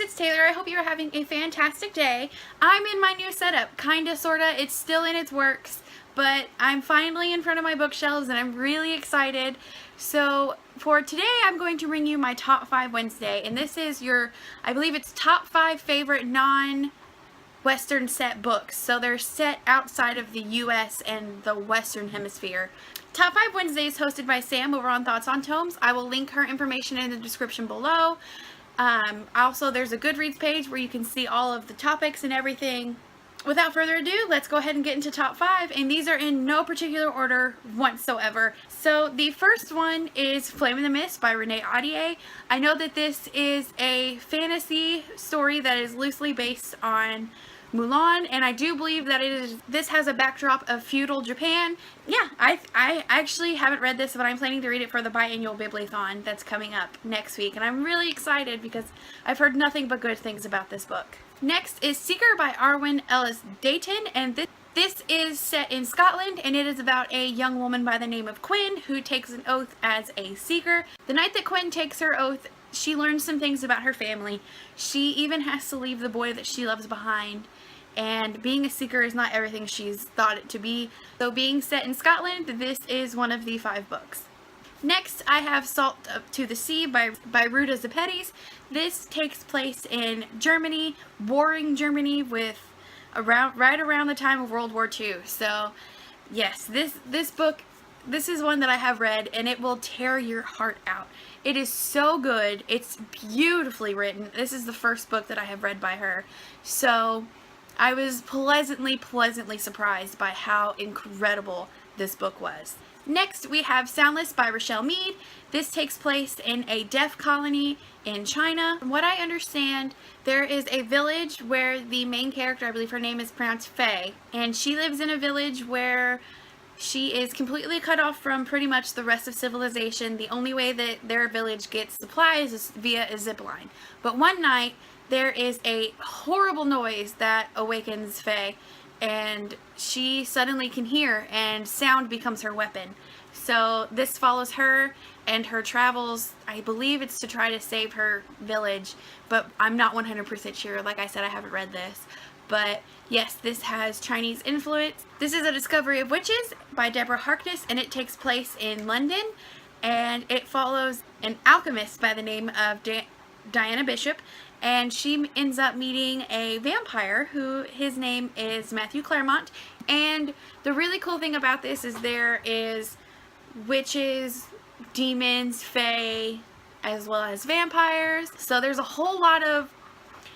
it's Taylor. I hope you're having a fantastic day. I'm in my new setup, kinda, sorta. It's still in its works, but I'm finally in front of my bookshelves and I'm really excited. So for today, I'm going to bring you my Top 5 Wednesday, and this is your, I believe it's top 5 favorite non-Western set books. So they're set outside of the US and the Western Hemisphere. Top 5 Wednesday is hosted by Sam over on Thoughts on Tomes. I will link her information in the description below. Also, there's a Goodreads page where you can see all of the topics and everything. Without further ado, let's go ahead and get into top 5, and these are in no particular order whatsoever. So the first one is Flame in the Mist by Renee Ahdieh. I know that this is a fantasy story that is loosely based on Mulan, and I do believe that this has a backdrop of feudal Japan. Yeah, I actually haven't read this, but I'm planning to read it for the biannual Bibliothon that's coming up next week, and I'm really excited because I've heard nothing but good things about this book. Next is Seeker by Arwen Ellis Dayton, and this is set in Scotland, and it is about a young woman by the name of Quinn who takes an oath as a seeker. The night that Quinn takes her oath, she learns some things about her family. She even has to leave the boy that she loves behind, and being a seeker is not everything she's thought it to be. So being set in Scotland, this is one of the 5 books. Next, I have Salt to the Sea by Ruta Sepetys. This takes place in Germany, warring Germany, with right around the time of World War II. So yes, this book, this is one that I have read, and it will tear your heart out. It is so good. It's beautifully written. This is the first book that I have read by her. So I was pleasantly surprised by how incredible this book was. Next, we have Soundless by Rochelle Mead. This takes place in a deaf colony in China. From what I understand, there is a village where the main character, I believe her name is pronounced Faye, and she lives in a village where she is completely cut off from pretty much the rest of civilization. The only way that their village gets supplies is via a zip line. But one night, there is a horrible noise that awakens Faye, and she suddenly can hear, and sound becomes her weapon. So this follows her and her travels. I believe it's to try to save her village, but I'm not 100% sure. Like I said, I haven't read this. But yes, this has Chinese influence. This is A Discovery of Witches by Deborah Harkness, and it takes place in London, and it follows an alchemist by the name of Diana Bishop, and she ends up meeting a vampire who his name is Matthew Claremont. And the really cool thing about this is there is witches, demons, fae, as well as vampires. So there's a whole lot of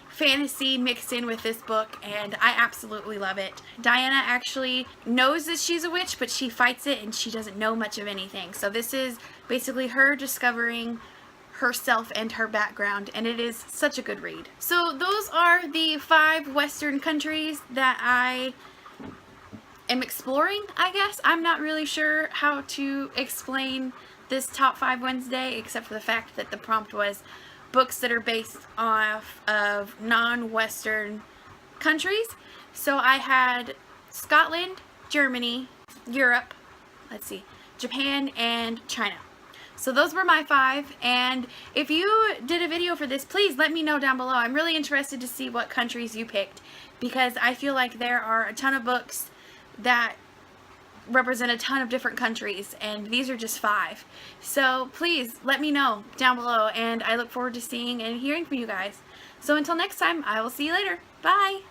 fantasy mixed in with this book, and I absolutely love it. Diana actually knows that she's a witch, but she fights it and she doesn't know much of anything. So this is basically her discovering herself and her background, and it is such a good read. So those are the 5 Western countries that I am exploring, I guess. I'm not really sure how to explain this Top 5 Wednesday, except for the fact that the prompt was books that are based off of non-Western countries. So I had Scotland, Germany, Europe, Japan, and China. So those were my 5, and if you did a video for this, please let me know down below. I'm really interested to see what countries you picked, because I feel like there are a ton of books that represent a ton of different countries, and these are just 5. So please let me know down below, and I look forward to seeing and hearing from you guys. So until next time, I will see you later. Bye!